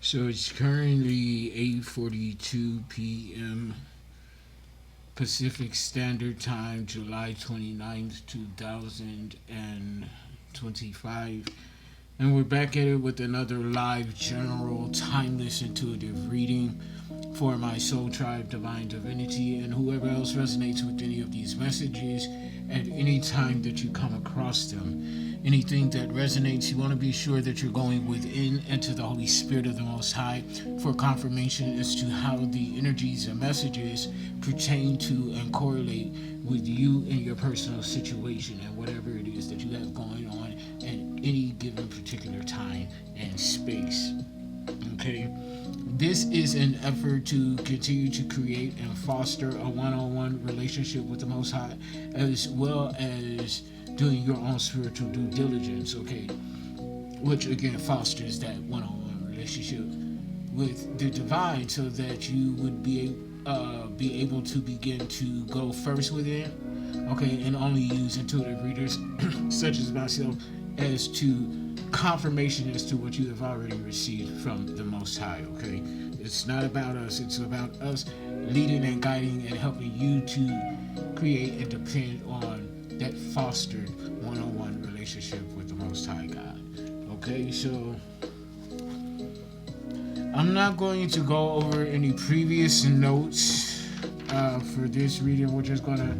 So it's currently 8:42 p.m. Pacific Standard Time, July 29th, 2025. And we're back at it with another live, general, timeless, intuitive reading for my soul tribe, divine divinity, and whoever else resonates with any of these messages at any time that you come across them. Anything that resonates, you want to be sure that you're going within and to the Holy Spirit of the Most High for confirmation as to how the energies and messages pertain to and correlate with you and your personal situation and whatever it is that you have going on at any given particular time and space. Okay? This is an effort to continue to create and foster a one-on-one relationship with the Most High, as well as doing your own spiritual due diligence, okay? Which again fosters that one-on-one relationship with the divine, so that you would be able to begin to go first within, okay, and only use intuitive readers such as myself as to confirmation as to what you have already received from the Most High, okay? It's not about us, it's about us leading and guiding and helping you to create and depend on that fostered one-on-one relationship with the Most High God. Okay, so I'm not going to go over any previous notes for this reading. We're just going to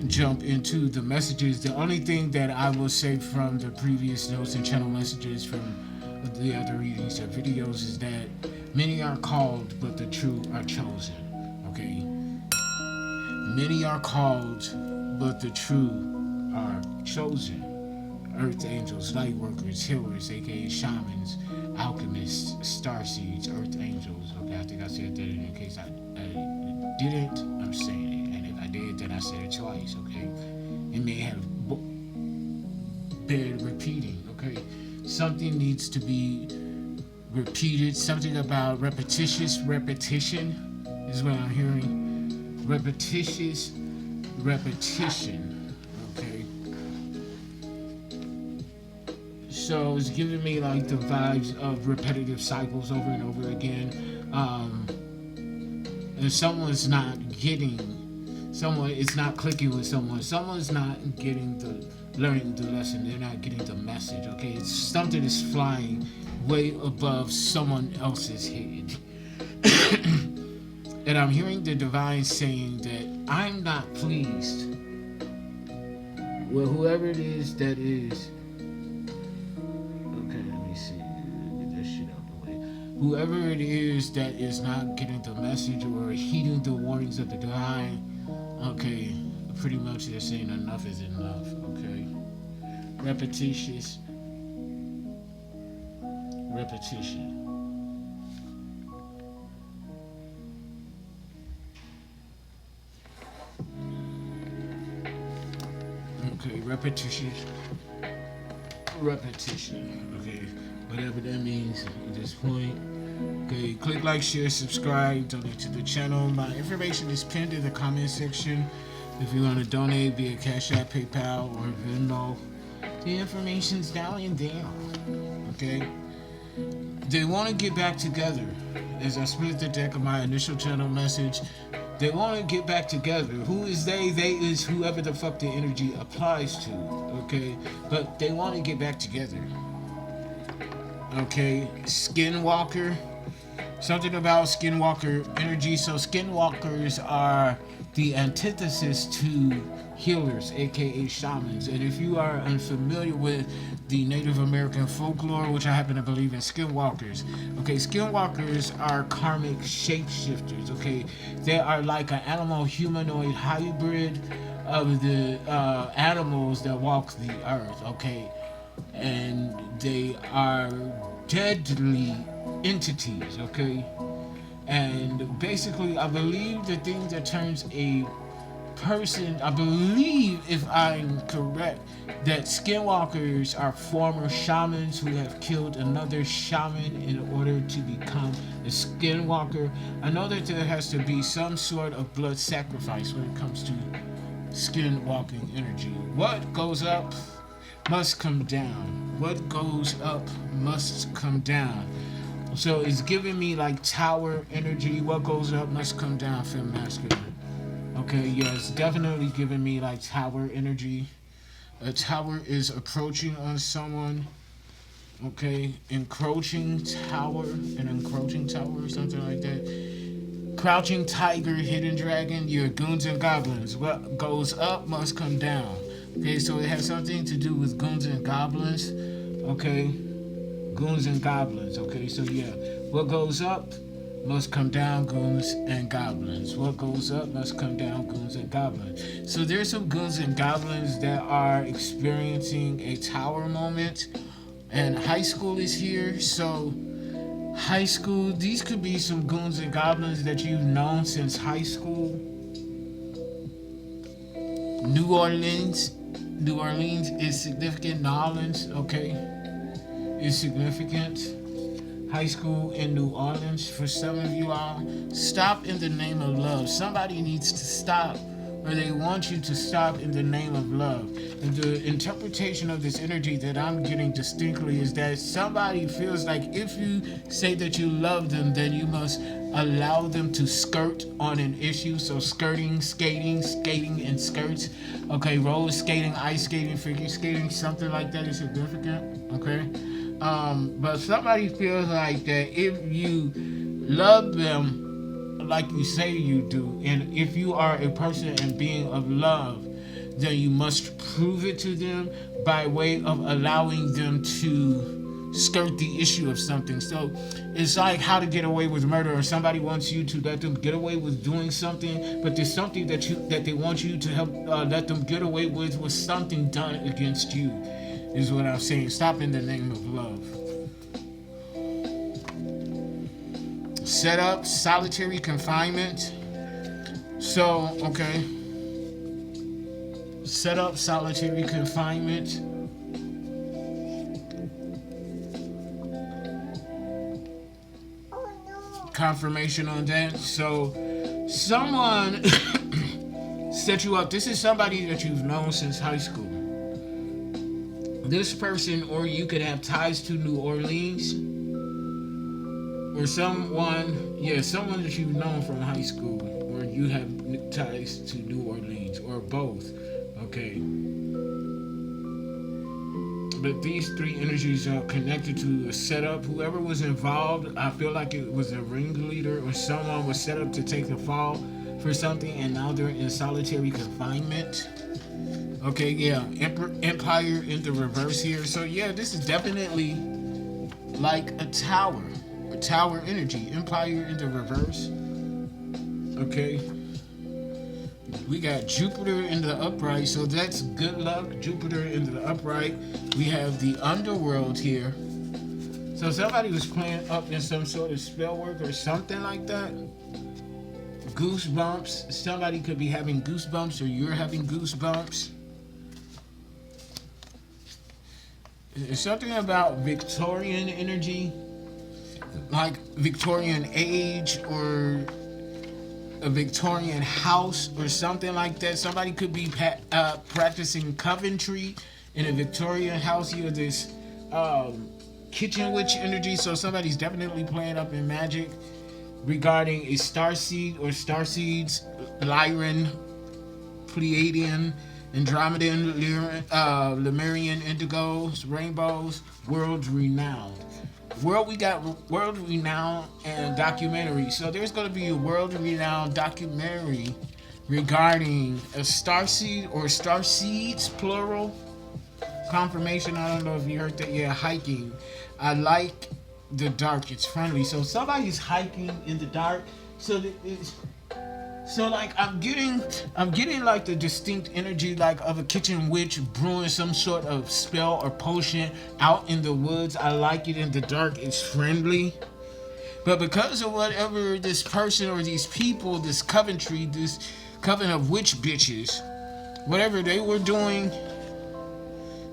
jump into the messages. The only thing that I will say from the previous notes and channel messages from the other readings and videos is that many are called, but the true are chosen. Okay? Many are called, but the true are chosen. Earth angels, light workers, healers, aka shamans, alchemists, starseeds, earth angels. Okay, I think I said that in case I didn't. I'm saying it, and if I did, then I said it twice. Okay, it may have been repeating. Okay, something needs to be repeated. Something about repetition is what I'm hearing. Repetition. Okay. So it's giving me like the vibes of repetitive cycles over and over again. And someone's not it's not clicking with someone's not learning the lesson, they're not getting the message, okay? It's something that's flying way above someone else's head. And I'm hearing the divine saying that I'm not pleased with whoever it is that is. Okay, let me see. Get that shit out the way. Whoever it is that is not getting the message or heeding the warnings of the divine, okay, pretty much they're saying enough is enough, okay? Repetition. repetition, okay, whatever that means at this point. Okay, click like, share, subscribe, donate to the channel. My information is pinned in the comment section. If you want to donate via Cash App, PayPal, or Venmo, the information's down in there. Okay? They want to get back together. As I split the deck of my initial channel message, they want to get back together. Who is they? They is whoever the fuck the energy applies to. Okay? But they want to get back together. Okay? Skinwalker. Something about Skinwalker energy. So Skinwalkers are the antithesis to healers, aka shamans. And if you are unfamiliar with the Native American folklore, which I happen to believe in, Skinwalkers. Okay, Skinwalkers are karmic shapeshifters. Okay, they are like an animal humanoid hybrid of the animals that walk the earth. Okay, and they are deadly entities. Okay, and basically, I believe the thing that turns a person, I believe, if I'm correct, that skinwalkers are former shamans who have killed another shaman in order to become a skinwalker. I know that there has to be some sort of blood sacrifice when it comes to skinwalking energy. What goes up must come down. What goes up must come down. So it's giving me like tower energy. What goes up must come down, fem masculine. Okay, yeah, it's definitely giving me like tower energy. A tower is approaching on someone. Okay, encroaching tower, an encroaching tower or something like that. Crouching tiger, hidden dragon, your goons and goblins. What goes up must come down. Okay, so it has something to do with goons and goblins. Okay, goons and goblins. Okay, so yeah, what goes up must come down, goons and goblins. What goes up must come down, goons and goblins. So there's some goons and goblins that are experiencing a tower moment, and high school is here. So high school, these could be some goons and goblins that you've known since high school. New Orleans is significant. Nolans, okay, is significant. High school in New Orleans. For some of you all, stop in the name of love. Somebody needs to stop, or they want you to stop in the name of love. And the interpretation of this energy that I'm getting distinctly is that somebody feels like if you say that you love them, then you must allow them to skirt on an issue. So skirting, skating and skirts. Okay, roller skating, ice skating, figure skating, something like that is significant. Okay. But somebody feels like that if you love them like you say you do, and if you are a person and being of love, then you must prove it to them by way of allowing them to skirt the issue of something. So it's like How to Get Away with Murder, or somebody wants you to let them get away with doing something, but there's something that they want you to help let them get away with something done against you. Is what I'm saying. Stop in the name of love. Set up solitary confinement. So, okay. Set up solitary confinement. Confirmation on that. So, someone set you up. This is somebody that you've known since high school. This person, or you could have ties to New Orleans, or someone that you've known from high school, or you have ties to New Orleans, or both. Okay. But these three energies are connected to a setup. Whoever was involved, I feel like it was a ringleader, or someone was set up to take the fall for something, and now they're in solitary confinement. Okay, yeah, Empire in the reverse here. So yeah, this is definitely like a tower energy. Empire in the reverse. Okay. We got Jupiter in the upright, so that's good luck. Jupiter in the upright. We have the underworld here. So somebody was playing up in some sort of spell work or something like that. Goosebumps. Somebody could be having goosebumps, or you're having goosebumps. It's something about Victorian energy, like Victorian age or a Victorian house or something like that. Somebody could be practicing Coventry in a Victorian house. You have this um, kitchen witch energy, so somebody's definitely playing up in magic regarding a starseed or starseeds, Lyran, Pleiadian, Andromedan, Lemurian, Indigos, Rainbows, world renowned. We got world renowned and documentary. So there's going to be a world renowned documentary regarding a starseed or starseeds plural. Confirmation. I don't know if you heard that. Yeah, hiking. I like the dark. It's friendly. So somebody's hiking in the dark. So it's so like I'm getting like the distinct energy like of a kitchen witch brewing some sort of spell or potion out in the woods. I like it in the dark. It's friendly. But because of whatever this person or these people, this Coventry, this coven of witch bitches, whatever they were doing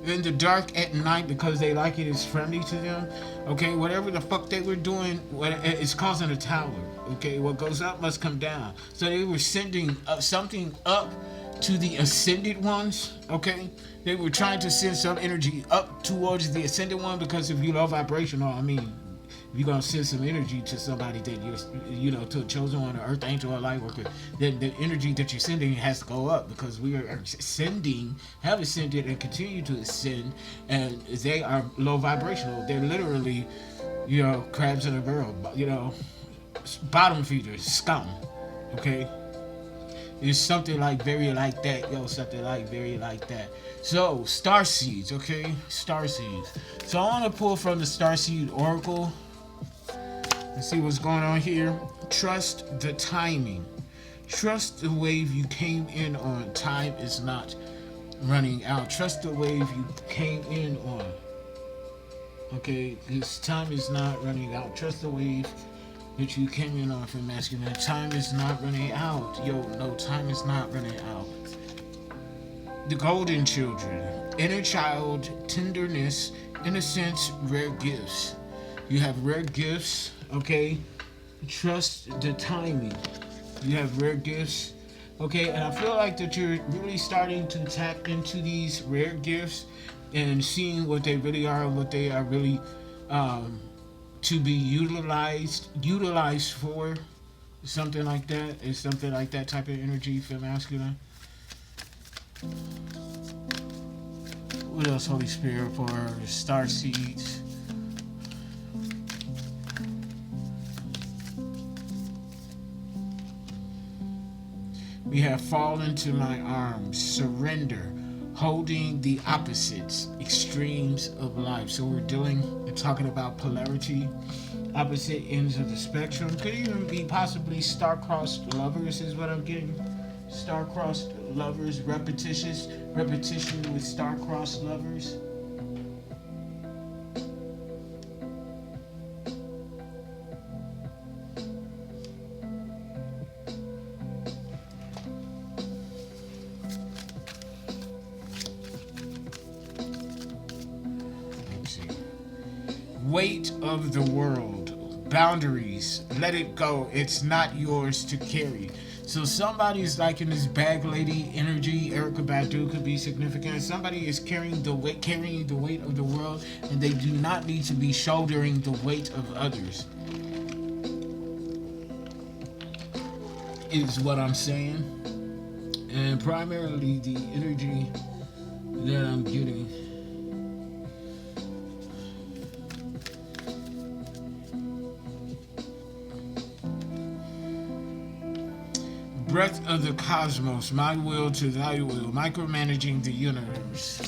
in the dark at night because they like it is friendly to them. Okay, whatever the fuck they were doing, it's causing a tower. Okay, what goes up must come down. So they were sending something up to the ascended ones. Okay, they were trying to send some energy up towards the ascended one because if you low vibrational, I mean, if you're gonna send some energy to somebody that to a chosen one, an earth angel, or light worker, then the energy that you're sending has to go up because we are ascending, have ascended, and continue to ascend, and they are low vibrational. They're literally, crabs in a barrel, bottom feeders, scum. Okay, it's something like very like that, something like very like that. So starseeds, okay, starseeds. So I want to pull from the starseed oracle. Let's see what's going on here. Trust the timing. Trust the wave you came in on. Time is not running out. Trust the wave you came in on. Okay, this time is not running out. Trust the wave that you came in on for masculine. Time is not running out. No, time is not running out. The golden children. Inner child, tenderness, innocence, rare gifts. You have rare gifts, okay? Trust the timing. You have rare gifts, okay? And I feel like that you're really starting to tap into these rare gifts and seeing what they really are, what they are really to be utilized for. Something like that. It's something like that type of energy for masculine. What else, Holy Spirit, for starseeds? We have fall into my arms, surrender, holding the opposites, extremes of life. So we're talking about polarity, opposite ends of the spectrum. Could even be possibly star-crossed lovers is what I'm getting. Star-crossed lovers, repetition with star-crossed lovers. Weight of the world, boundaries, let it go. It's not yours to carry. So somebody's like in this bag lady energy. Erykah Badu could be significant. Somebody is carrying the weight of the world, and they do not need to be shouldering the weight of others. Is what I'm saying, and primarily the energy that I'm getting. Breath of the cosmos, my will to thy will, micromanaging the universe.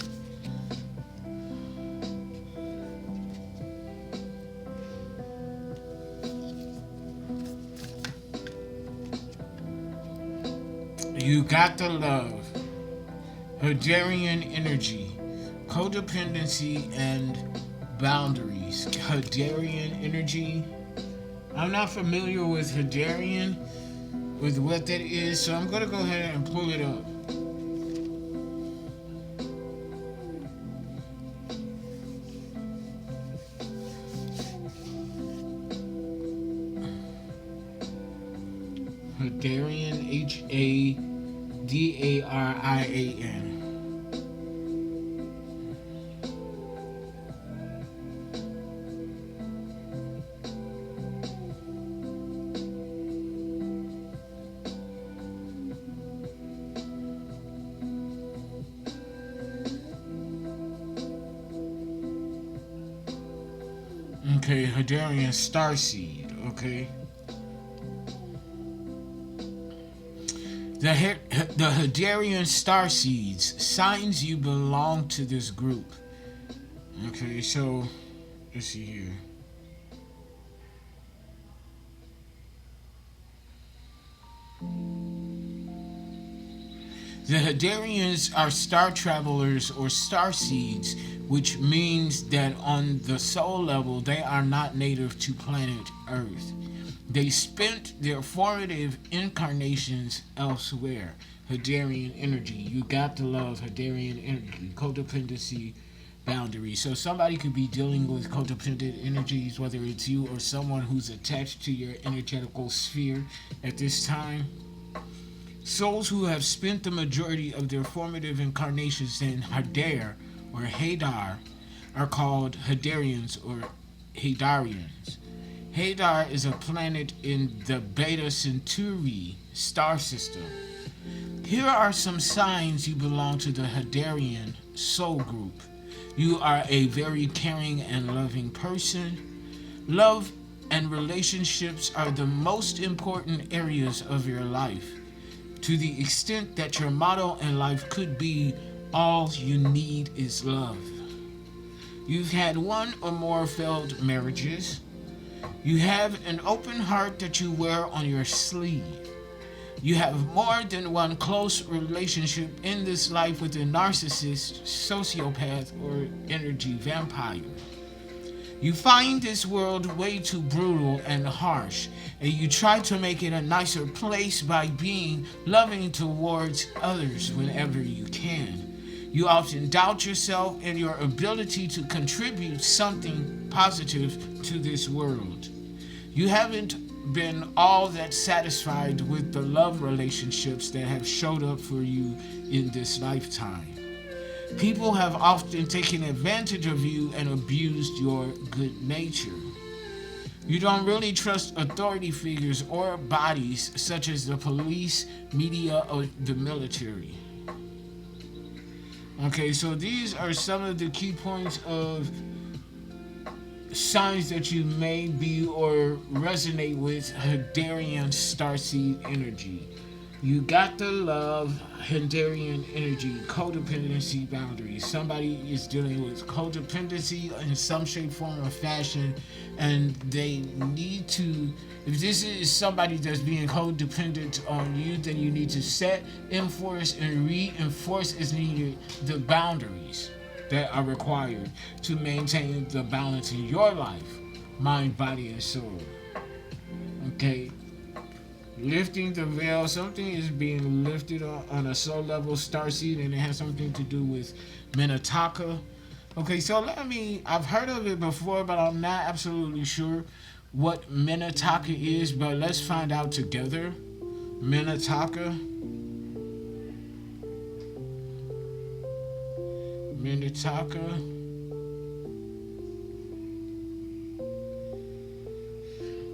You got the love, Hadarian energy, codependency, and boundaries. Hadarian energy. I'm not familiar with Hadarian, with what that is, so I'm gonna go ahead and pull it up. Hadarian, Hadarian. Okay, Hadarian Starseed. Okay. The Hadarian Starseeds, signs you belong to this group. Okay, so let's see here. The Hadarians are star travelers or starseeds, which means that on the soul level they are not native to planet Earth. They spent their formative incarnations elsewhere. Hadarian energy. You got to love Hadarian energy. Codependency boundaries. So somebody could be dealing with codependent energies, whether it's you or someone who's attached to your energetical sphere at this time. Souls who have spent the majority of their formative incarnations in Hadar or Hadar are called Hadarians or Hadarians. Hadar is a planet in the Beta Centauri star system. Here are some signs you belong to the Hadarian soul group. You are a very caring and loving person. Love and relationships are the most important areas of your life, to the extent that your motto in life could be, all you need is love. You've had one or more failed marriages. You have an open heart that you wear on your sleeve. You have more than one close relationship in this life with a narcissist, sociopath, or energy vampire. You find this world way too brutal and harsh, and you try to make it a nicer place by being loving towards others whenever you can. You often doubt yourself and your ability to contribute something positive to this world. You haven't been all that satisfied with the love relationships that have showed up for you in this lifetime. People have often taken advantage of you and abused your good nature. You don't really trust authority figures or bodies such as the police, media, or the military. Okay, so these are some of the key points of signs that you may be or resonate with Hadarian starseed energy. You got to love Hadarian energy, codependency boundaries. Somebody is dealing with codependency in some shape, form, or fashion, and they need to, if this is somebody that's being codependent on you, then you need to set, enforce, and reinforce as needed the boundaries that are required to maintain the balance in your life, mind, body, and soul. Okay? Lifting the veil, something is being lifted on a soul level, starseed, and it has something to do with Minataka. Okay, so I've heard of it before, but I'm not absolutely sure what Minataka is, but let's find out together. Minataka.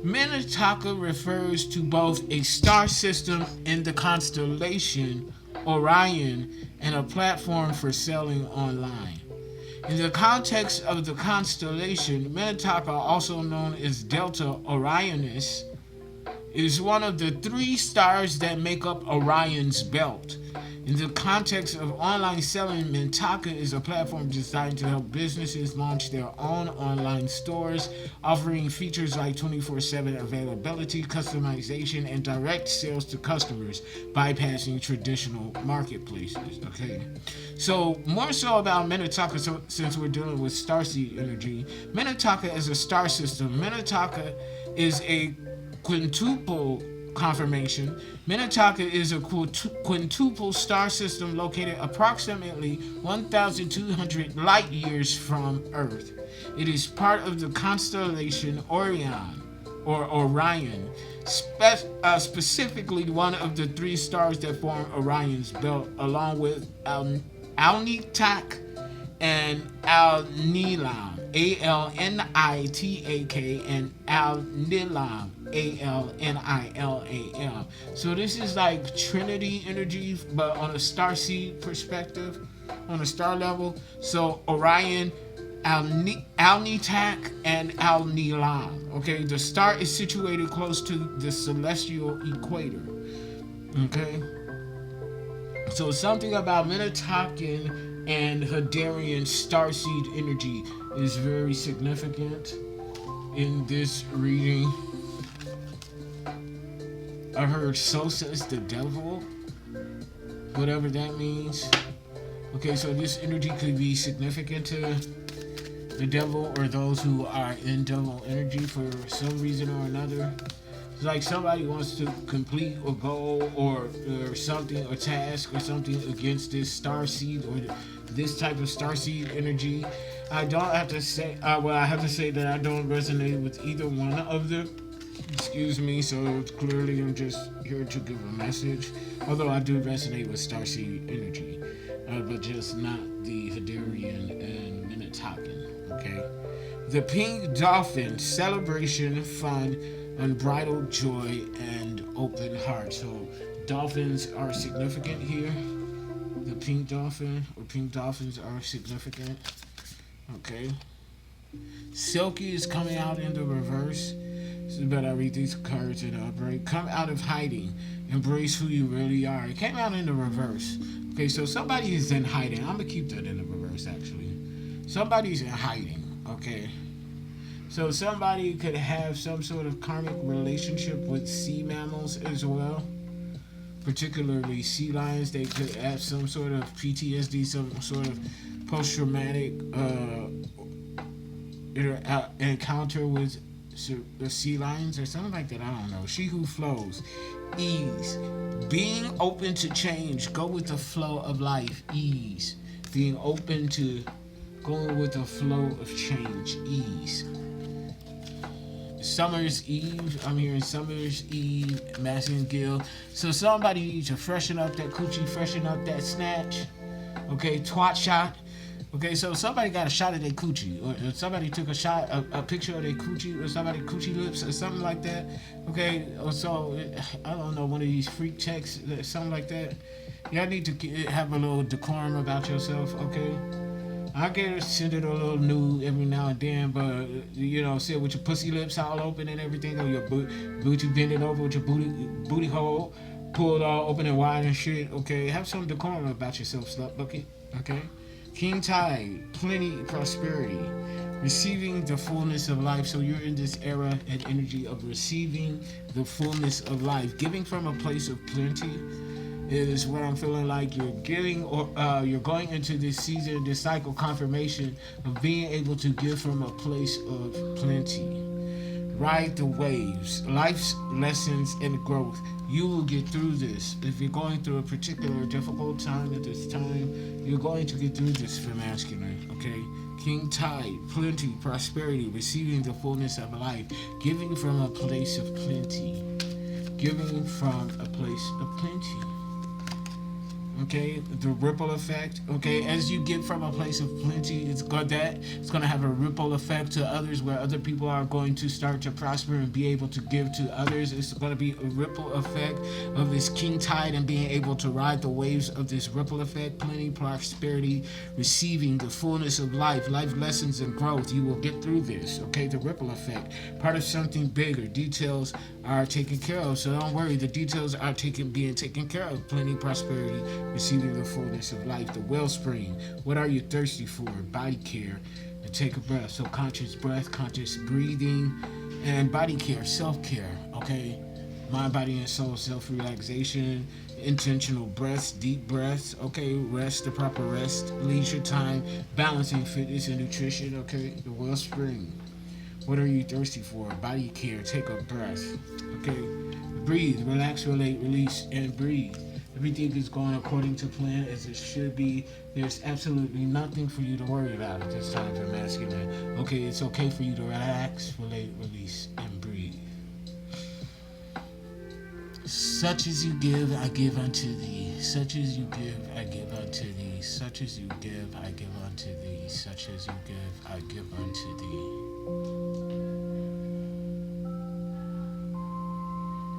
Minataka refers to both a star system in the constellation Orion and a platform for selling online. In the context of the constellation, Minataka, also known as Delta Orionis, is one of the 3 stars that make up Orion's belt. In the context of online selling, Minataka is a platform designed to help businesses launch their own online stores, offering features like 24/7 availability, customization, and direct sales to customers, bypassing traditional marketplaces. Okay, so more so about Minataka, so since we're dealing with starseed energy, Minataka is a star system. Minataka is a quintuple confirmation. Minataka is a quintuple star system located approximately 1,200 light years from Earth. It is part of the constellation Orion. or Orion, specifically one of the three stars that form Orion's belt, along with Alnitak and Alnilam, Alnitak, and Alnilam, Alnilam. So this is like Trinity energy, but on a starseed perspective, on a star level. So Orion, Alnitak, and Alnilam. Okay, the star is situated close to the celestial equator. Okay, so something about Minnetonkan and Hadarian starseed energy is very significant in this reading. I heard so says the devil, whatever that means. Okay, so this energy could be significant to the devil or those who are in devil energy for some reason or another. It's like somebody wants to complete a goal or something, or task or something against this starseed or this type of starseed energy. I don't have to say, I have to say that I don't resonate with either one of them. Excuse me, so clearly I'm just here to give a message. Although I do resonate with starseed energy, but just not the Hadarian and Minnetonkan. Okay, the pink dolphin, celebration, fun, unbridled joy, and open heart. So dolphins are significant here. The pink dolphin or pink dolphins are significant. Okay. Silky is coming out in the reverse. So better read these cards in a break. Come out of hiding. Embrace who you really are. It came out in the reverse. Okay, so somebody is in hiding. I'm gonna keep that in the reverse actually. Somebody's in hiding. Okay. So somebody could have some sort of karmic relationship with sea mammals as well, particularly sea lions. They could have some sort of PTSD, some sort of post-traumatic encounter with the sea lions or something like that. I don't know. She who flows, ease, being open to change. Go with the flow of life. Ease, being open to going with the flow of change. Ease. Summer's Eve. I'm hearing Summer's Eve, Masculine Guild. So somebody needs to freshen up that coochie, freshen up that snatch. Okay, twat shot. Okay, so somebody got a shot at their coochie, or somebody took a shot, a picture of their coochie, or somebody coochie lips, or something like that. Okay, or so I don't know, one of these freak checks, something like that. Y'all need to have a little decorum about yourself. Okay. I get send it a little nude every now and then, but sit with your pussy lips all open and everything, or your booty bending over with your booty hole pulled all open and wide and shit. Okay, have some decorum about yourself, slut bucket. Okay, King Tide, plenty, prosperity, receiving the fullness of life. So you're in this era and energy of receiving the fullness of life, giving from a place of plenty. Is what I'm feeling like. You're giving, or you're going into this season, this cycle confirmation of being able to give from a place of plenty. Ride the waves, life's lessons and growth. You will get through this. If you're going through a particular difficult time at this time, you're going to get through this for masculine. Okay, King Tide, plenty, prosperity, receiving the fullness of life, giving from a place of plenty, giving from a place of plenty. Okay, the ripple effect. Okay, as you get from a place of plenty, it's going to have a ripple effect to others, where other people are going to start to prosper and be able to give to others. It's going to be a ripple effect of this king tide and being able to ride the waves of this ripple effect. Plenty, prosperity, receiving the fullness of life lessons and growth. You will get through this. Okay, the ripple effect, part of something bigger. Details are taken care of, so don't worry. The details are being taken care of. Plenty, prosperity, receiving the fullness of life. The wellspring. What are you thirsty for? Body care. And take a breath. So conscious breath, conscious breathing, and body care, self-care. Okay, mind, body, and soul, self-relaxation, intentional breaths, deep breaths. Okay, rest, the proper rest, leisure time, balancing fitness and nutrition. Okay, the wellspring. What are you thirsty for? Body care, take a breath. Okay, breathe, relax, relate, release, and breathe. Everything is going according to plan as it should be. There's absolutely nothing for you to worry about at this time for masculine. Okay, it's okay for you to relax, relate, release, and breathe. Such as you give, I give unto thee. Such as you give, I give unto thee. Such as you give, I give unto thee. Such as you give, I give unto thee.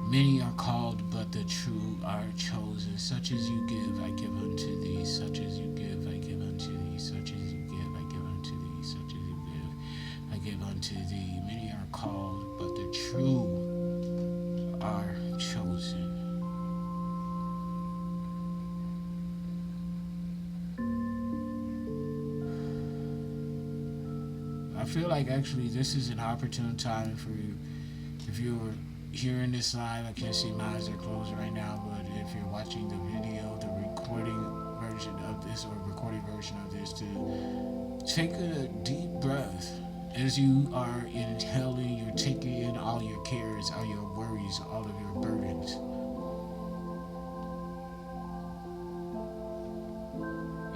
Many are called, but the true are chosen. Such as you give, I give unto thee. Such as you give, I give unto thee. Such as you give, I give unto thee. Such as you give, I give unto thee. Many are called, but the true are chosen. I feel like actually this is an opportune time for you. If you're hearing this live, I can't see my eyes are closed right now, but if you're watching the video, the recording version of this or recorded version of this, to take a deep breath. As you are inhaling, you're taking in all your cares, all your worries, all of your burdens.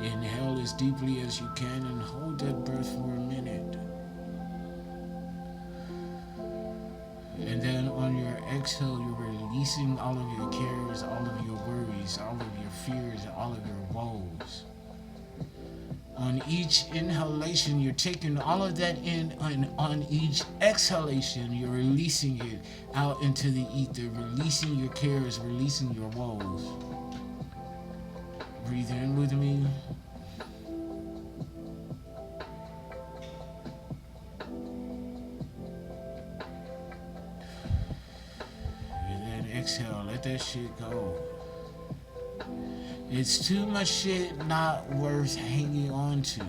Inhale as deeply as you can and hold that breath for a minute. And then on your exhale, you're releasing all of your cares, all of your worries, all of your fears, all of your woes. On each inhalation, you're taking all of that in, and on each exhalation, you're releasing it out into the ether, releasing your cares, releasing your woes. Breathe in with me. And then exhale, let that shit go. It's too much shit not worth hanging on to.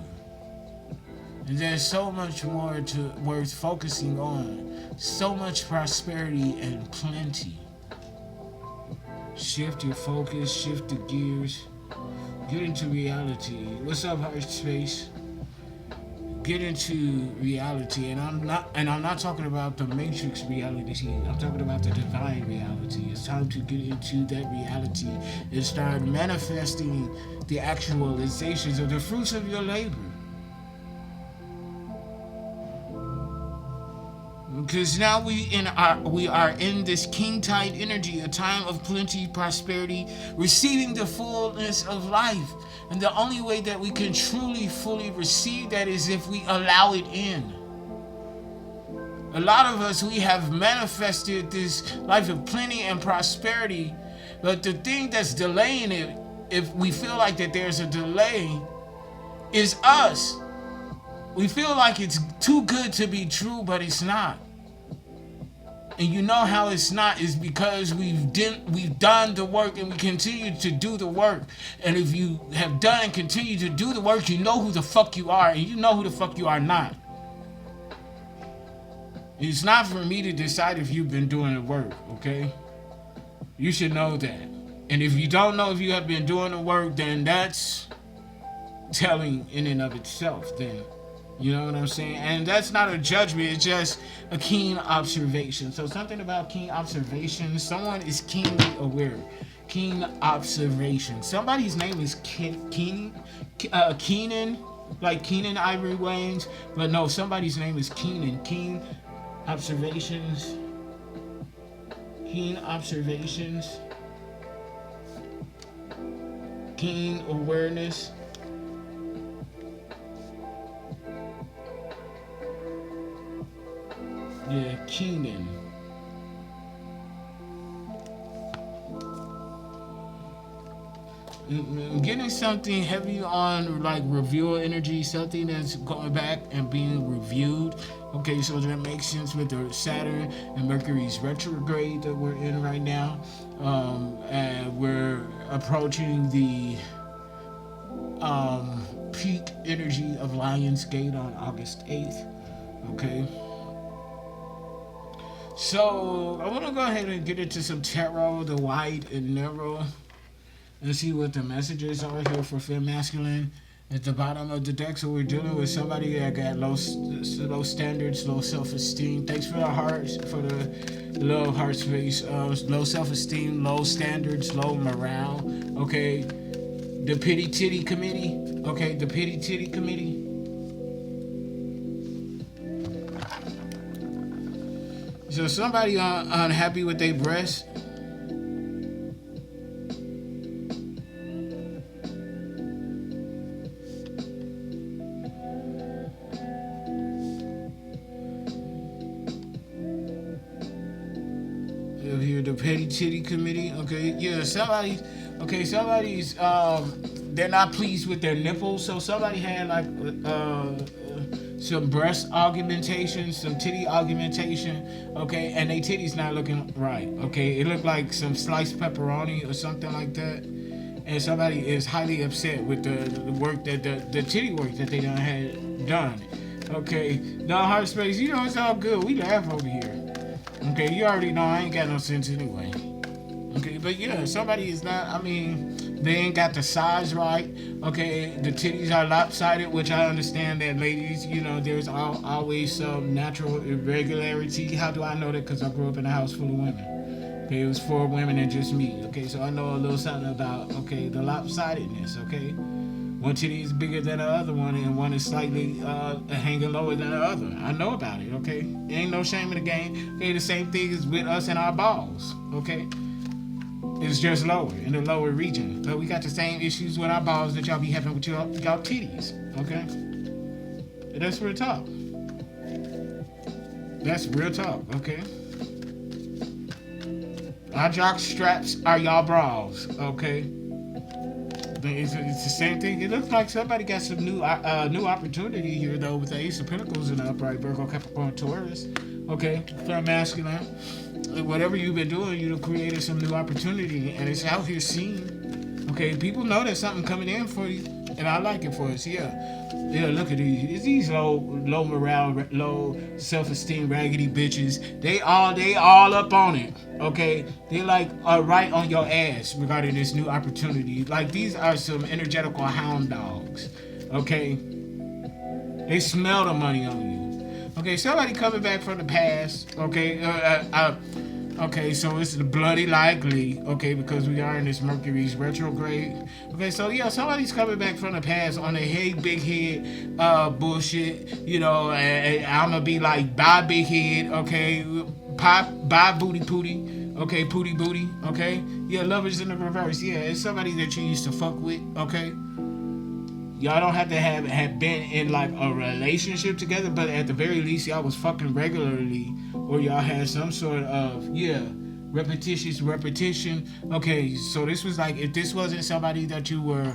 And there's so much more worth focusing on. So much prosperity and plenty. Shift your focus, shift the gears. Get into reality. What's up, Heart Space? Get into reality, and I'm not talking about the Matrix reality. I'm talking about the divine reality. It's time to get into that reality and start manifesting the actualizations of the fruits of your labor. Because now we are in this king tide energy, a time of plenty, prosperity, receiving the fullness of life. And the only way that we can truly, fully receive that is if we allow it in. A lot of us, we have manifested this life of plenty and prosperity, but the thing that's delaying it, if we feel like that there's a delay, is us. We feel like it's too good to be true, but it's not. And you know how it's not is because we've done the work and we continue to do the work. And if you have done and continue to do the work, you know who the fuck you are and you know who the fuck you are not. It's not for me to decide if you've been doing the work, okay? You should know that. And if you don't know if you have been doing the work, then that's telling in and of itself then. You know what I'm saying? And that's not a judgment, it's just a keen observation. So something about keen observation, someone is keenly aware. Keen observation. Somebody's name is Keenan, like Keenan Ivory Wayans, but no, somebody's name is Keenan. Keen observations. Keen observations. Keen awareness. Yeah, Keenan. Getting something heavy on like review energy, something that's going back and being reviewed. Okay, so that makes sense with the Saturn and Mercury's retrograde that we're in right now. And we're approaching the peak energy of Lionsgate on August 8th. Okay. So I want to go ahead and get into some tarot, the wide and narrow, and see what the messages are here for Femme Masculine. At the bottom of the deck, so we're dealing with somebody that got low standards, low self-esteem. Thanks for the hearts, for the low heart space. Low self-esteem, low standards, low morale. Okay, the pity titty committee. Okay, the pity titty committee. So somebody unhappy with their breasts. here, the Petty Titty Committee. Okay, yeah, somebody's they're not pleased with their nipples, so somebody had like some breast augmentation, some titty augmentation, okay, and they titties not looking right, okay. It looked like some sliced pepperoni or something like that, and somebody is highly upset with the work that the titty work that they done had done. Okay, no heart space, you know it's all good. We laugh over here. Okay, you already know I ain't got no sense anyway. Okay, but yeah, somebody is not. I mean, they ain't got the size right. Okay, the titties are lopsided, which I understand that, ladies. You know, there's always some natural irregularity. How do I know that? Because I grew up in a house full of women. Okay, it was 4 women and just me. Okay, so I know a little something about the lopsidedness. Okay, one titty is bigger than the other one, and one is slightly hanging lower than the other. I know about it. Okay, ain't no shame in the game. Okay, the same thing is with us and our balls. Okay. It's just lower, in the lower region. But we got the same issues with our balls that y'all be having with y'all titties. Okay? That's real talk. That's real talk, okay? Our jock straps are y'all bras, okay? It's the same thing. It looks like somebody got some new opportunity here, though, with the Ace of Pentacles in the upright Virgo, Capricorn, Taurus. Okay? For masculine. Whatever you've been doing, you've created some new opportunity, and it's out here seen. Okay, people know there's something coming in for you, and I like it for us. Yeah, look at these low morale, low self-esteem, raggedy bitches. They all up on it. Okay, they like are right on your ass regarding this new opportunity. Like these are some energetical hound dogs. Okay, they smell the money on you. Okay, somebody coming back from the past. Okay, okay, so it's bloody likely. Okay, because we are in this Mercury's retrograde. Okay, so yeah, somebody's coming back from the past on a hey big head bullshit. You know, and I'ma be like bye big head. Okay, bye booty pooty. Okay, pooty booty. Okay, yeah, lovers in the reverse. Yeah, it's somebody that you used to fuck with. Okay. Y'all don't have to have been in like a relationship together, but at the very least y'all was fucking regularly, or y'all had some sort of repetition. Okay, so this was like, if this wasn't somebody that you were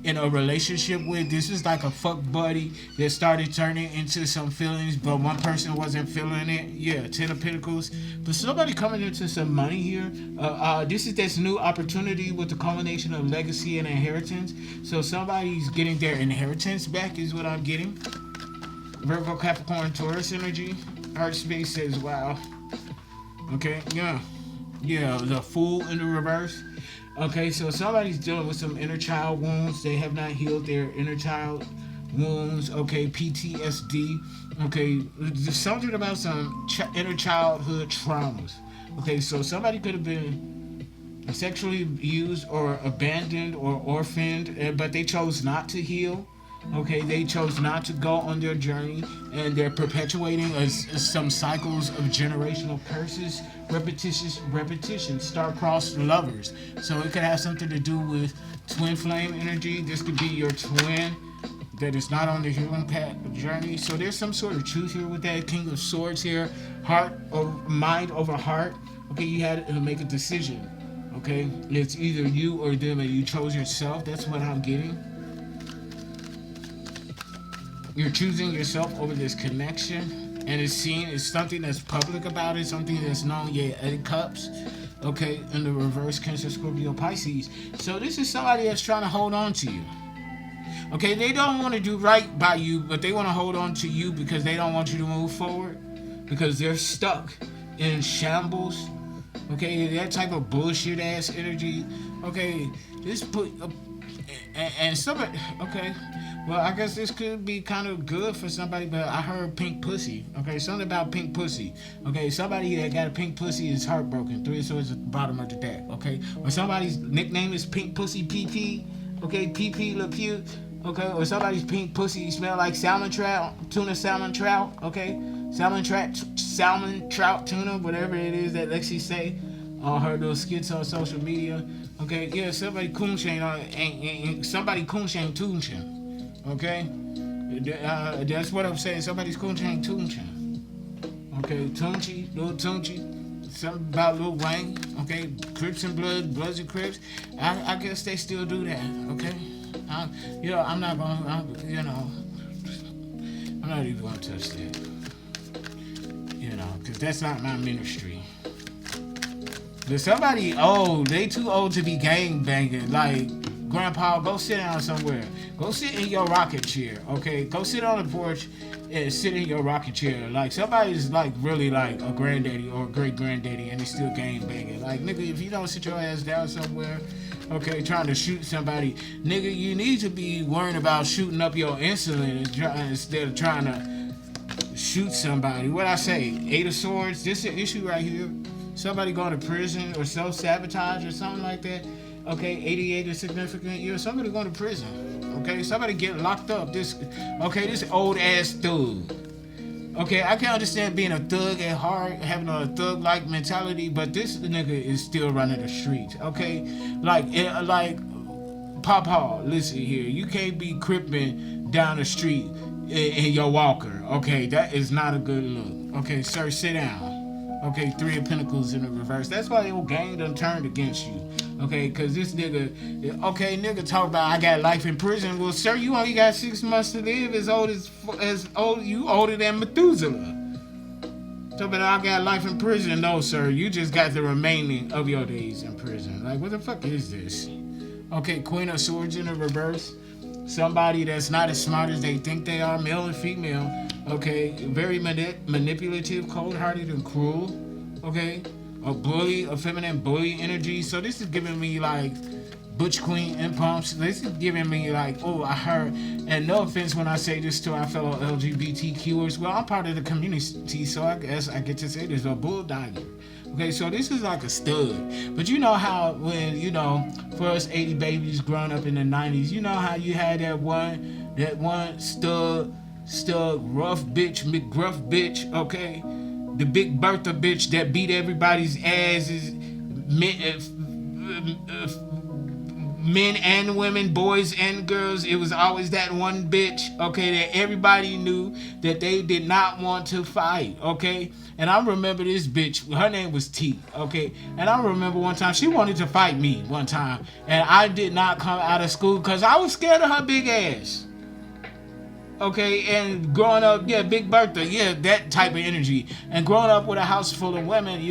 in a relationship with, this is like a fuck buddy that started turning into some feelings, but one person wasn't feeling it. Yeah, 10 of Pentacles. But somebody coming into some money here. This is this new opportunity with the culmination of legacy and inheritance. So somebody's getting their inheritance back is what I'm getting. Virgo, Capricorn, Taurus energy. Heart space says, wow. Okay, yeah. Yeah, the Fool in the reverse. Okay, so somebody's dealing with some inner child wounds. They have not healed their inner child wounds. Okay, PTSD. Okay, there's something about some inner childhood traumas. Okay, so somebody could have been sexually abused or abandoned or orphaned, but they chose not to heal. Okay, they chose not to go on their journey, and they're perpetuating some cycles of generational curses, repetition, star-crossed lovers. So it could have something to do with twin flame energy. This could be your twin that is not on the healing path journey. So there's some sort of truth here with that. King of Swords here, heart or mind over heart. Okay, you had to make a decision. Okay, it's either you or them, and you chose yourself. That's what I'm getting. You're choosing yourself over this connection, and it's seen as something that's public about it, something that's known. Yeah, 8 Cups. Okay, in the reverse, Cancer, Scorpio, Pisces. So this is somebody that's trying to hold on to you. Okay, they don't want to do right by you, but they want to hold on to you because they don't want you to move forward, because they're stuck in shambles. Okay, that type of bullshit ass energy. Okay, this put and somebody. Okay, well, I guess this could be kind of good for somebody, but I heard pink pussy. Okay, something about pink pussy. Okay, somebody that got a pink pussy is heartbroken. 3 of Swords at the bottom of the deck. Okay, or somebody's nickname is Pink Pussy PP. Okay, PP look cute. Okay, or somebody's pink pussy smell like salmon trout, tuna salmon trout. Okay, salmon trout tuna, whatever it is that Lexi say on her little skits on social media. Okay, yeah, somebody coonshain and somebody coonshain toonshain. Okay, that's what I'm saying. Somebody's coonshain toonshain. Okay, Tunchi, little Tunchi. something about Lil Wayne, okay, Crips and Bloods and Crips. I guess they still do that, okay. I'm not gonna, I'm not even gonna touch that, because that's not my ministry. But somebody old, they too old to be gang banging. Like, Grandpa, go sit down somewhere. Go sit in your rocking chair, okay? Go sit on the porch and sit in your rocking chair. Like, somebody's like really like a granddaddy or a great granddaddy and they still gang banging. Like, nigga, if you don't sit your ass down somewhere, okay, trying to shoot somebody, nigga, you need to be worrying about shooting up your insulin instead of trying to shoot somebody. What I say? 8 of Swords. This is an issue right here. Somebody going to prison or self-sabotage or something like that. Okay, 88 is significant. Somebody going to prison. Okay, somebody get locked up. This old ass thug. Okay, I can understand being a thug at heart, having a thug-like mentality, but this nigga is still running the streets. Okay, like Papa, listen here. You can't be cripping down the street in your walker. Okay, that is not a good look. Okay, sir, sit down. Okay, 3 of Pentacles in the reverse. That's why the old gang done turned against you. Okay, because this nigga talk about I got life in prison. Well, sir, you only got 6 months to live you older than Methuselah. So, but I got life in prison. No, sir, you just got the remaining of your days in prison. Like, what the fuck is this? Okay, Queen of Swords in the reverse. Somebody that's not as smart as they think they are, male and female. Okay, very manipulative, cold-hearted, and cruel. Okay, a bully, a feminine bully energy. So this is giving me like Butch Queen impulse. This is giving me like, oh, I heard. And no offense when I say this to our fellow LGBTQers. Well, I'm part of the community, so I guess I get to say this. A bulldogger. Okay, so this is like a stud. But you know how when, for us 80 babies growing up in the 90s, you know how you had that one stud, rough bitch, McGruff bitch, okay? The Big Bertha bitch that beat everybody's asses, men and women, boys and girls. It was always that one bitch, okay, that everybody knew that they did not want to fight, okay? And I remember this bitch, her name was T, okay? And I remember one time, she wanted to fight me one time. And I did not come out of school because I was scared of her big ass. Okay, and growing up, Big Bertha, that type of energy. And growing up with a house full of women,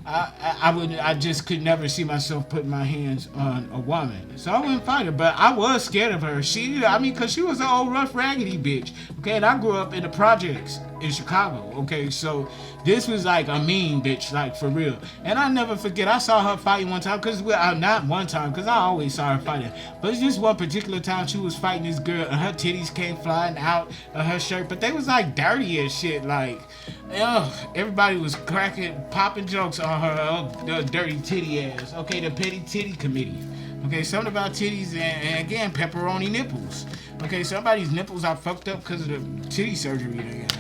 I just could never see myself putting my hands on a woman. So I wouldn't fight her, but I was scared of her. Because she was an old rough raggedy bitch. Okay, and I grew up in the projects in Chicago. Okay, so this was like a mean bitch, like for real. And I never forget, I saw her fighting one time, not one time, because I always saw her fighting. But it's just one particular time she was fighting this girl, and her titties came flying out of her shirt, but they was like dirty as shit, like, everybody was popping jokes on her dirty titty ass. Okay, the petty titty committee. Okay, something about titties and again, pepperoni nipples. Okay, somebody's nipples are fucked up because of the titty surgery they had.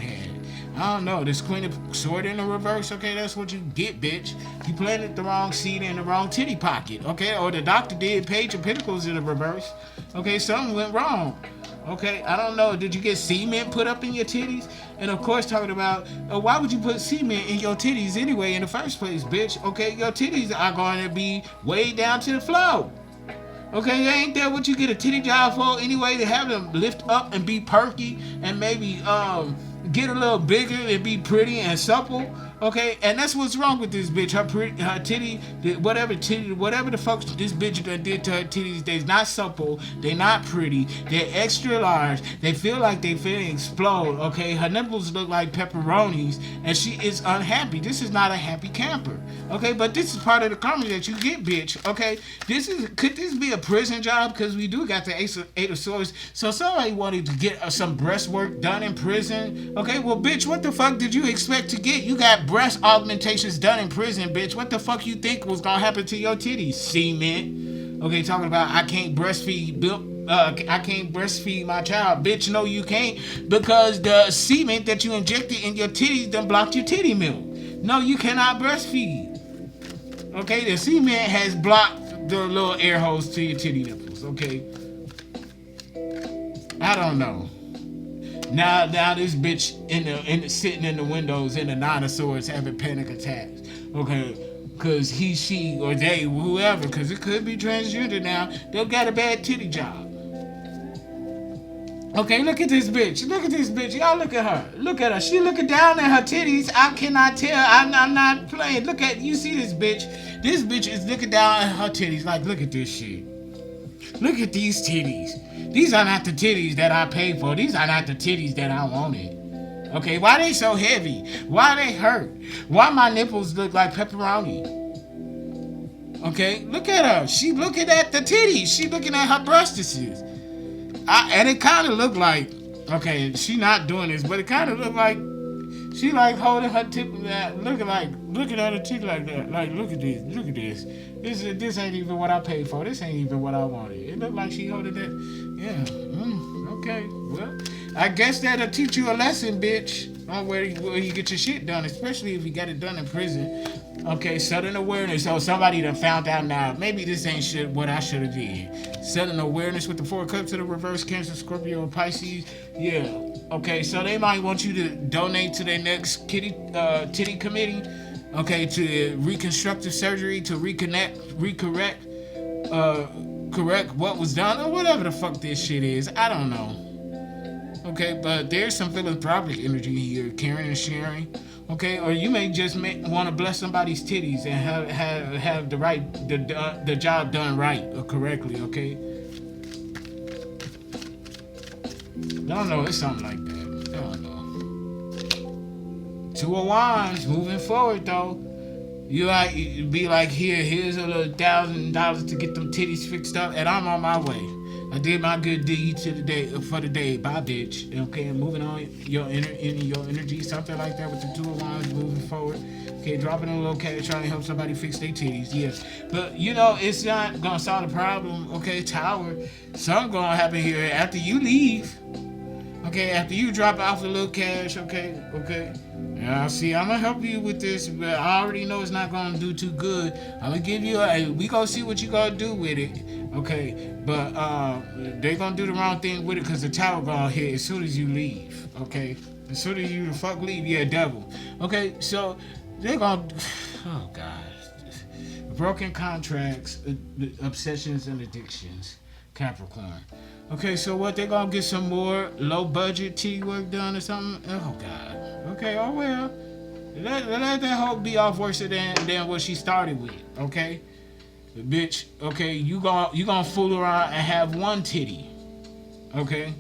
I don't know, this Queen of Sword in the reverse, okay, that's what you get, bitch. You planted the wrong seed in the wrong titty pocket, okay, or the doctor did Page of Pentacles in the reverse. Okay, something went wrong. Okay, I don't know, did you get cement put up in your titties? And of course talking about, why would you put cement in your titties anyway in the first place, bitch? Okay, your titties are going to be way down to the floor. Okay, ain't that what you get a titty job for anyway, to have them lift up and be perky and maybe get a little bigger and be pretty and supple? Okay, and that's what's wrong with this bitch. Her titty, whatever the fuck this bitch done did to her titties, they're not supple, they're not pretty, they're extra large, they feel like they finna explode, okay? Her nipples look like pepperonis, and she is unhappy. This is not a happy camper, okay? But this is part of the karma that you get, bitch, okay? Could this be a prison job? Because we do got the Eight of Swords, so somebody wanted to get some breast work done in prison, okay? Well, bitch, what the fuck did you expect to get? You got breast augmentations done in prison, bitch. What the fuck you think was gonna happen to your titties, cement? Okay, talking about I can't breastfeed my child. Bitch, no you can't, because the cement that you injected in your titties done blocked your titty milk. No, you cannot breastfeed. Okay, the cement has blocked the little air holes to your titty nipples, okay? I don't know. Now this bitch sitting in the windows in the Nine of Swords having panic attacks. Okay, because he, she, or they, whoever, because it could be transgender now, they'll got a bad titty job. Okay, look at this bitch. Look at this bitch. Y'all look at her. Look at her. She looking down at her titties. I cannot tell. I'm not playing. Look at, you see this bitch. This bitch is looking down at her titties like, look at this shit. Look at these titties. These are not the titties that I paid for. These are not the titties that I wanted. Okay, why they so heavy? Why they hurt? Why my nipples look like pepperoni? Okay, look at her. She looking at the titties. She looking at her breastises. And it kind of looked like, okay, she not doing this, but it kind of looked like she like holding her tip, looking at her teeth like that. Like, look at this. This ain't even what I paid for. This ain't even what I wanted. It looked like she holding that. Yeah. Okay. Well, I guess that'll teach you a lesson, bitch, on where you get your shit done, especially if you got it done in prison. Okay, sudden awareness. So somebody done found out now. Maybe this ain't shit what I should have did. Sudden awareness with the 4 cups of the reverse, Cancer, Scorpio, Pisces. Yeah. Okay, so they might want you to donate to their next titty committee. Okay, to reconstructive surgery, to correct what was done, or whatever the fuck this shit is. I don't know. Okay, but there's some philanthropic energy here, caring and sharing. Okay, or you may just want to bless somebody's titties and have the job done right or correctly. Okay, don't know, it's something like that. Don't know. 2 of Wands, moving forward though. You be like, here's a little $1,000 to get them titties fixed up, and I'm on my way. I did my good deed for the day. Bye, bitch. Okay, moving on. Your energy, something like that with the 2 of Wands, moving forward. Okay, dropping a little cash, trying to help somebody fix their titties. Yes, but it's not gonna solve the problem. Okay, Tower. Something gonna happen here after you leave. Okay, after you drop off a little cash. Okay. Now, see, I'm gonna help you with this, but I already know it's not gonna do too good. I'm gonna give you we gonna see what you gonna do with it. Okay, but they gonna do the wrong thing with it because the Tower gonna hit as soon as you leave. Okay, as soon as you leave, yeah, devil. Okay, so they gonna, oh gosh, broken contracts, obsessions and addictions, Capricorn. Okay, so what, they gonna get some more low budget tea work done or something? Oh god. Okay, oh well. Let that hope be off worse than what she started with. Okay. Bitch, okay, you gonna fool around and have one titty, okay?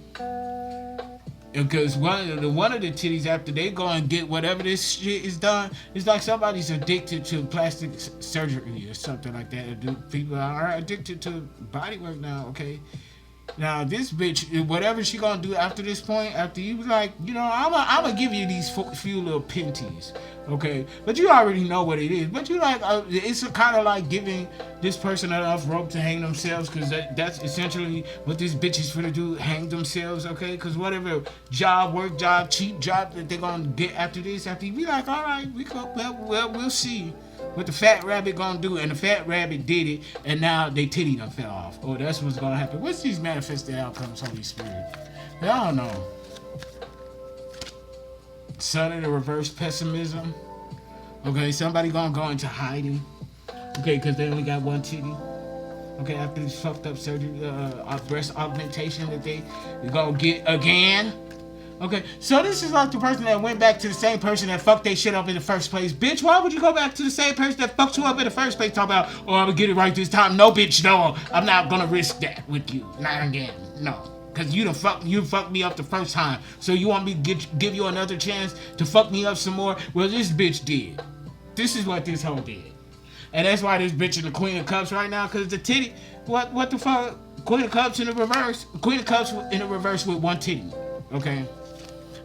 Because one of the titties, after they go and get whatever this shit is done, it's like somebody's addicted to plastic surgery or something like that. People are addicted to body work now, okay? Now this bitch, whatever she gonna do after this point, after you like, I'm gonna give you these few little pinties, okay? But you already know what it is. But you like, it's kind of like giving this person enough rope to hang themselves, because that's essentially what this bitch is gonna do, hang themselves, okay? Because whatever cheap job that they're gonna get after this, after you be like, all right, we'll see what the fat rabbit gonna do. And the fat rabbit did it, and now they titty done fell off. Oh, that's what's gonna happen. What's these manifested outcomes, Holy Spirit? I don't know. Sun in the reverse, pessimism. Okay, somebody gonna go into hiding. Okay, because they only got one titty. Okay, after this fucked up surgery, breast augmentation that they gonna get again. Okay, so this is like the person that went back to the same person that fucked they shit up in the first place. Bitch, why would you go back to the same person that fucked you up in the first place? Talk about, oh, I'm gonna get it right this time. No, bitch, no. I'm not gonna risk that with you. Not again. No. Because you fucked me up the first time. So you want me to give you another chance to fuck me up some more? Well, this bitch did. This is what this hoe did. And that's why this bitch in the Queen of Cups right now, because the titty, what the fuck? Queen of Cups in the reverse. Queen of Cups in the reverse with one titty. Okay?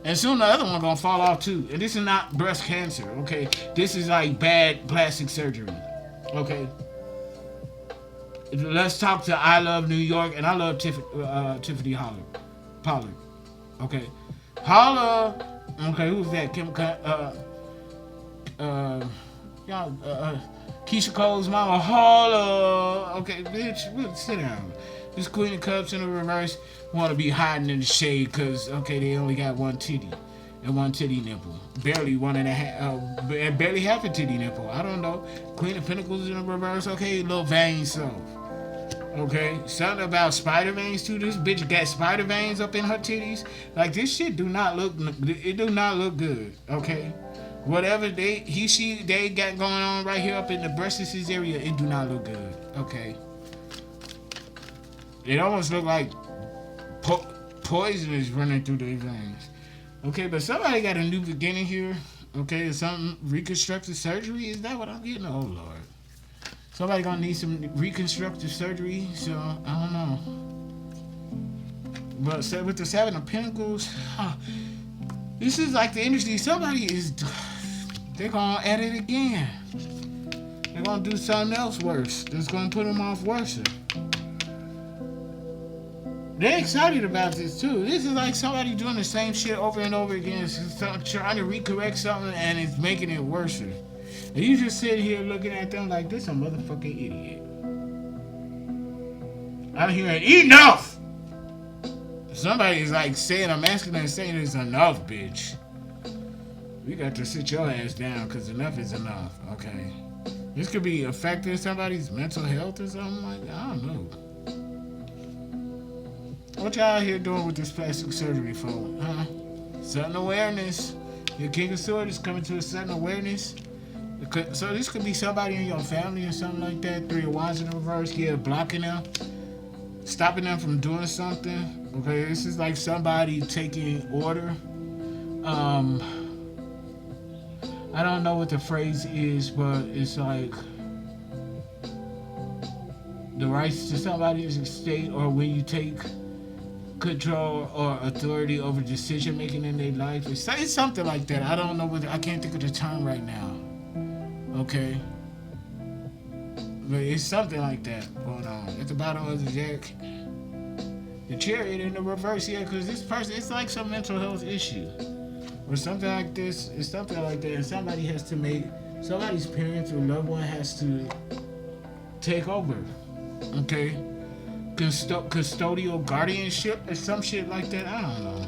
And soon the other one gonna fall off too. And this is not breast cancer, okay? This is like bad plastic surgery, okay? Let's talk to I Love New York, and I love Tiffany Pollard, okay? Holla, okay, who's that? Keisha Cole's mama, holla, okay, bitch, sit down. This Queen of Cups in the reverse want to be hiding in the shade because, okay, they only got one titty. and one titty nipple. Barely one and a half, barely half a titty nipple. I don't know. Queen of Pentacles in the reverse. Okay, little vein self. Okay, something about spider veins too. This bitch got spider veins up in her titties. Like this shit do not look. It do not look good. Okay, whatever they got going on right here up in the breasts area, it do not look good. Okay, it almost look like poison is running through their veins. Okay, but somebody got a new beginning here. Okay, is something reconstructive surgery? Is that what I'm getting? Oh Lord. Somebody gonna need some reconstructive surgery, so I don't know. But with the Seven of Pentacles, this is like the energy. They're gonna add it again. They're gonna do something else worse. That's gonna put them off worse. They're excited about this too. This is like somebody doing the same shit over and over again, trying to recorrect something, and it's making it worse. And you just sit here looking at them like this a motherfucking idiot. I'm hearing enough. Somebody's like saying, a masculine saying it's enough, bitch. We got to sit your ass down because enough is enough. Okay. This could be affecting somebody's mental health or something like that. I don't know. What y'all out here doing with this plastic surgery for? Huh? Sudden awareness. Your King of Swords is coming to a sudden awareness. So this could be somebody in your family or something like that. Three of Wands in the reverse. Yeah, blocking them. Stopping them from doing something. Okay, this is like somebody taking order. I don't know what the phrase is, but it's like the rights to somebody's estate, or when you take control or authority over decision making in their life. It's something like that. I don't know what, I can't think of the term right now. Okay, but it's something like that going on at the bottom of the deck. The Chariot in the reverse, yeah, because this person, it's like some mental health issue or something like this. It's something like that, and somebody has to make, somebody's parents or loved one has to take over. Okay, custodial guardianship or some shit like that. I don't know.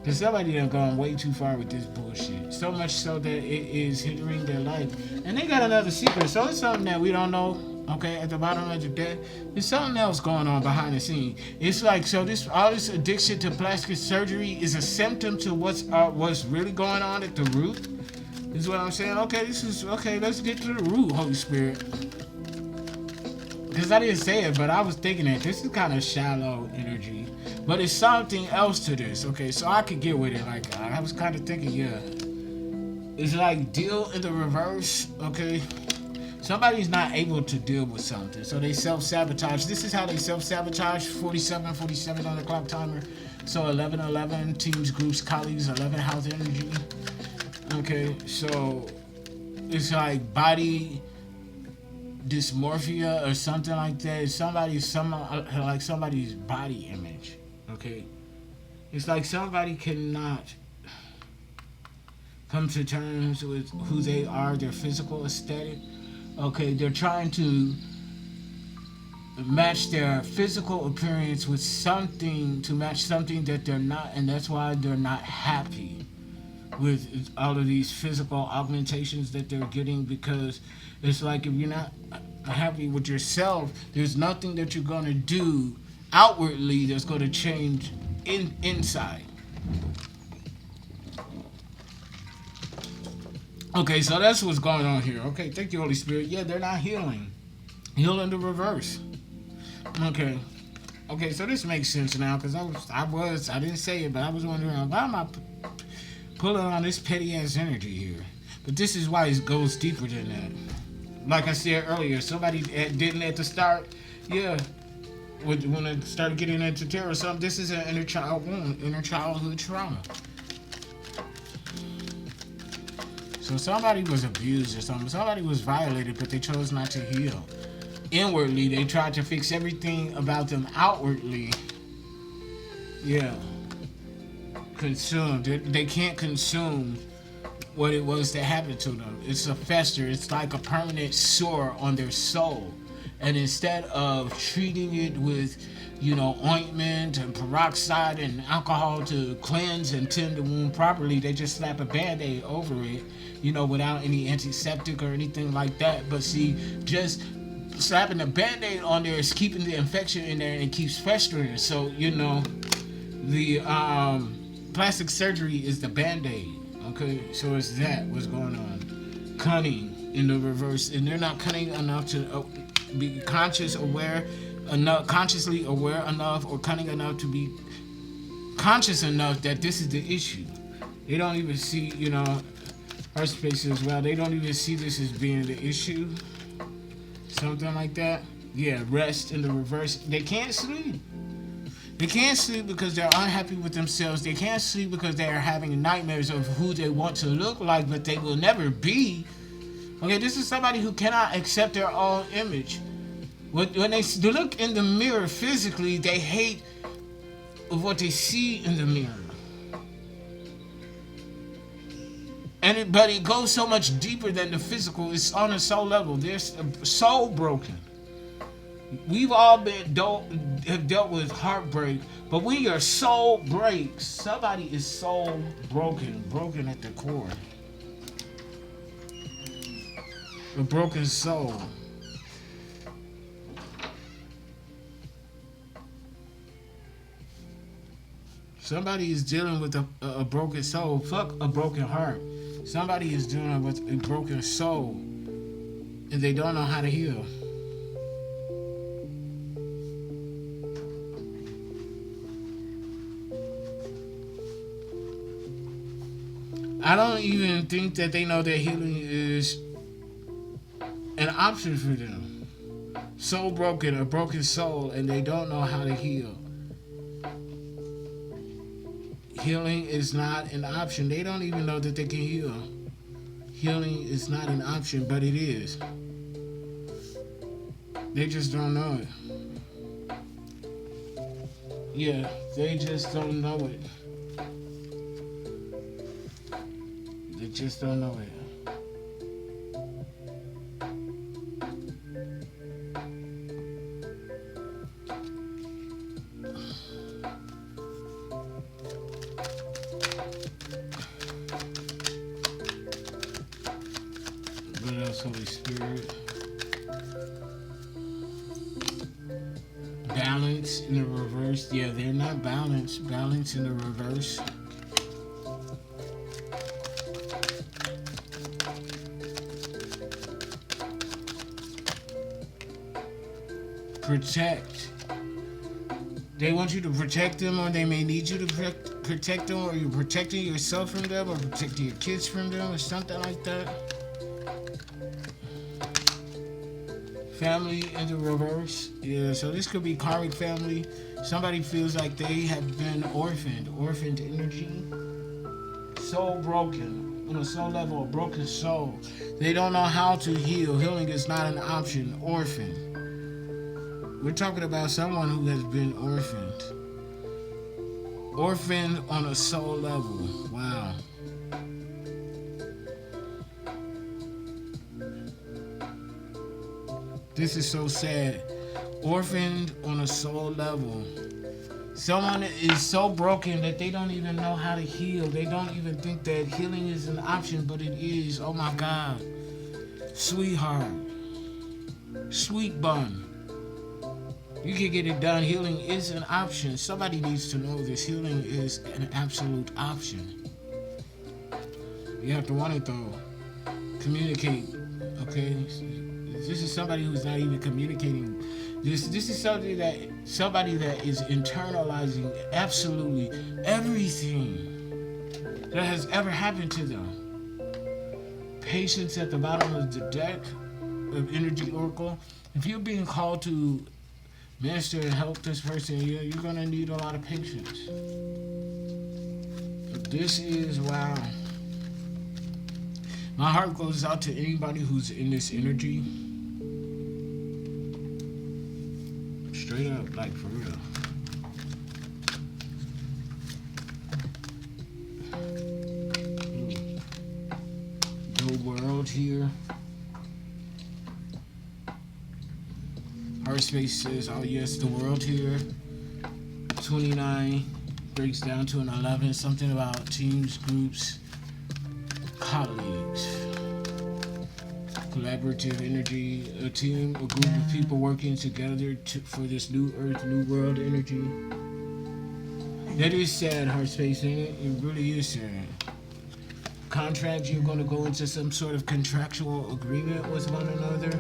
Because somebody done gone way too far with this bullshit. So much so that it is hindering their life. And they got another secret. So it's something that we don't know. Okay, at the bottom of the deck, there's something else going on behind the scene. It's like, so this, all this addiction to plastic surgery is a symptom to what's really going on at the root. This is what I'm saying. Okay, let's get to the root, Holy Spirit. Because I didn't say it, but I was thinking that this is kind of shallow energy. But it's something else to this, okay? So I could get with it. Like, I was kind of thinking, yeah. It's like deal in the reverse, okay? Somebody's not able to deal with something, so they self-sabotage. This is how they self-sabotage. 47 on the clock timer. So 11, teams, groups, colleagues, 11 house energy. Okay, so it's like body dysmorphia or something like that. It's somebody's body image. Okay, it's like somebody cannot come to terms with who they are, their physical aesthetic. Okay, they're trying to match their physical appearance with something, to match something that they're not, and that's why they're not happy with all of these physical augmentations that they're getting, because it's like if you're not happy with yourself, there's nothing that you're going to do outwardly that's going to change inside. Okay, so that's what's going on here. Okay, thank you, Holy Spirit. Yeah, they're not healing. Healing the reverse. Okay. Okay, so this makes sense now, because I didn't say it, but I was wondering, why am I pulling on this petty ass energy here? But this is why it goes deeper than that. Like I said earlier, somebody didn't at the start, yeah, when it started getting into terror or something, this is an inner child wound, inner childhood trauma. So somebody was abused or something. Somebody was violated, but they chose not to heal. Inwardly, they tried to fix everything about them outwardly. Yeah. Consumed. They can't consume what it was that happened to them. It's a fester. It's like a permanent sore on their soul. And instead of treating it with, ointment and peroxide and alcohol to cleanse and tend the wound properly, they just slap a band-aid over it, without any antiseptic or anything like that. But see, just slapping a band-aid on there is keeping the infection in there and keeps festering. So, the plastic surgery is the band-aid. Okay, so it's that what's going on. Cunning in the reverse, and they're not cunning enough to be consciously aware enough, or cunning enough to be conscious enough that this is the issue. They don't even see, our space as well. They don't even see this as being the issue. Something like that. Yeah, rest in the reverse. They can't sleep. They can't sleep because they're unhappy with themselves. They can't sleep because they are having nightmares of who they want to look like, but they will never be. Okay, this is somebody who cannot accept their own image. When they look in the mirror physically, they hate what they see in the mirror. But it goes so much deeper than the physical. It's on a soul level. They're soul broken. We've all have dealt with heartbreak, but when your soul breaks, somebody is soul broken at the core. A broken soul. Somebody is dealing with a broken soul. Fuck a broken heart. Somebody is dealing with a broken soul, and they don't know how to heal. I don't even think that they know that healing is an option for them. Soul broken, a broken soul, and they don't know how to heal. Healing is not an option. They don't even know that they can heal. Healing is not an option, but it is. They just don't know it. Yeah, they just don't know it. They just don't know it. What else, Holy Spirit? Balance in the reverse. Yeah, they're not balanced. Balance in the reverse. Protect. They want you to protect them, or they may need you to protect them, or you're protecting yourself from them, or protecting your kids from them, or something like that. Family in the reverse. Yeah, so this could be karmic family. Somebody feels like they have been orphaned energy. Soul broken. On a soul level, a broken soul. They don't know how to heal. Healing is not an option. Orphan. We're talking about someone who has been orphaned. Orphaned on a soul level. Wow. This is so sad. Orphaned on a soul level. Someone is so broken that they don't even know how to heal. They don't even think that healing is an option, but it is. Oh my God. Sweetheart. Sweet bun. You can get it done. Healing is an option. Somebody needs to know this. Healing is an absolute option. You have to want it though. Communicate. Okay? This is somebody who's not even communicating. This is somebody that is internalizing absolutely everything that has ever happened to them. Patience at the bottom of the deck of Energy Oracle. If you're being called to minister and help this person, you're gonna need a lot of patience. This is wow. My heart goes out to anybody who's in this energy. Straight up, like for real. The world here. Heart space says, oh yes, the world here. 29 breaks down to an 11. Something about teams, groups, colleagues. Collaborative energy. A team, a group of people working together for this new earth, new world energy. That is sad, heart space, ain't it? It really is sad. Contract, you're going to go into some sort of contractual agreement with one another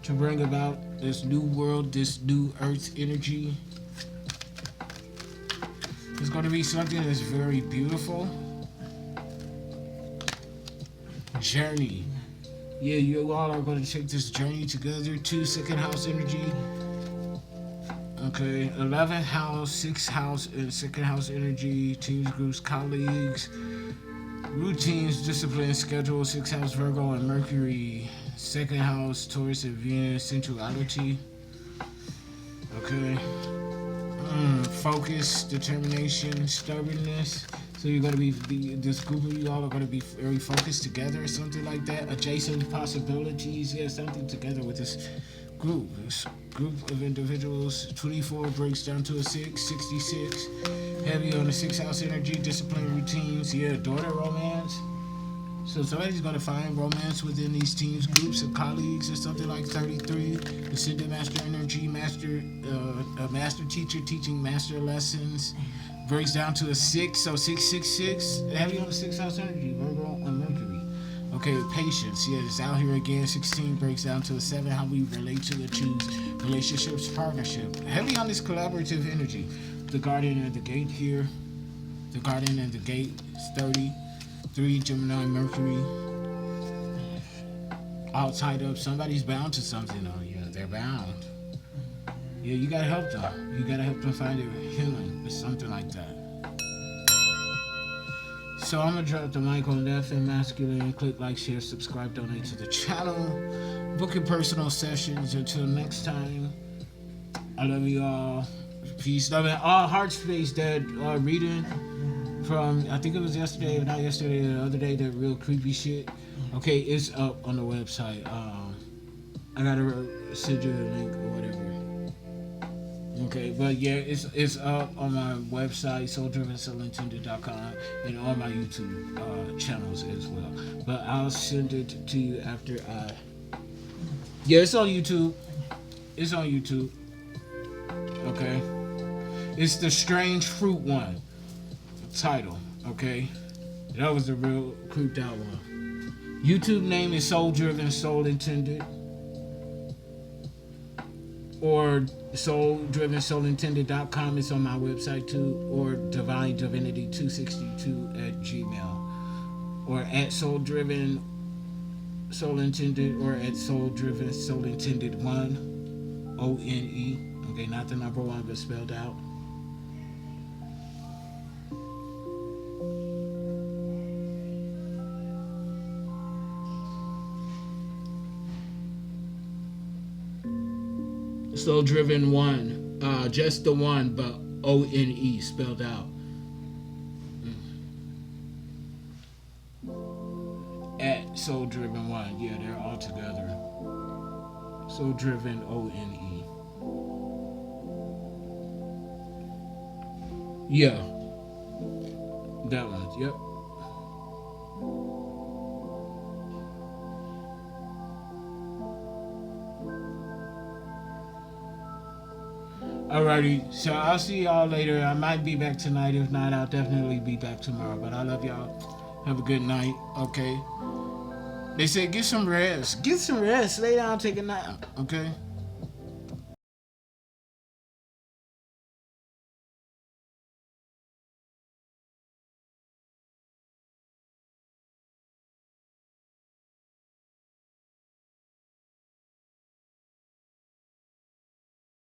to bring about this new world, this new earth energy. It's going to be something that's very beautiful. Journey. Yeah, you all are going to take this journey together. 2 second house energy. Okay, 11th house, 6th house, and 2nd house energy. Teams, groups, colleagues. Routines, discipline, schedule. 6th house, Virgo and Mercury. 2nd house, Taurus and Venus. Sensuality. Okay. Focus, determination, stubbornness. So you're going to be, this group of you all are going to be very focused together or something like that. Adjacent possibilities. Yeah, something together with this group of individuals. 24 breaks down to a 6. 66. Heavy on the 6th house energy. Discipline, routines. Yeah, daughter romance. So somebody's going to find romance within these teams, groups of colleagues or something like 33. Ascendant master energy, a master teacher teaching master lessons. Breaks down to a 6, so 666. Heavy on the 6th house energy, Virgo and Mercury. Okay, patience. Yeah, it's out here again. 16 breaks down to a 7. How we relate to the choose relationships, partnership. Heavy on this collaborative energy. The Guardian and the Gate here. The Guardian and the Gate is 30. 3 Gemini Mercury. All tied up. Somebody's bound to something on you. They're bound. Yeah, you gotta help them. You gotta help them find their healing or something like that. So I'm gonna drop the mic on that and masculine. Click like, share, subscribe, donate to the channel. Book your personal sessions. Until next time, I love you all. Peace, love, and all heart space. That reading from, I think it was yesterday, or not yesterday, the other day, that real creepy shit. Okay, it's up on the website. I gotta send you a link or whatever. Okay, but yeah, it's up on my website, souldrivensoulintended.com, and on my YouTube channels as well. But I'll send it to you after I... Yeah, it's on YouTube. It's on YouTube. Okay. It's the Strange Fruit one. Title, okay? That was the real creeped out one. YouTube name is Soul Driven Soul Intended, or souldrivensoulintended.com. It's on my website too, or Divine Divinity 262 at Gmail, or at Soul Driven Soul Intended, or at Soul Driven Soul Intended 1 ONE. Okay, not the number 1, but spelled out. Soul Driven 1, just the 1, but ONE spelled out. At Soul Driven 1, yeah, they're all together. Soul Driven ONE. Yeah, that one. Yep. Alrighty, so I'll see y'all later. I might be back tonight. If not, I'll definitely be back tomorrow. But I love y'all. Have a good night, okay? They said get some rest. Get some rest. Lay down, take a nap, okay?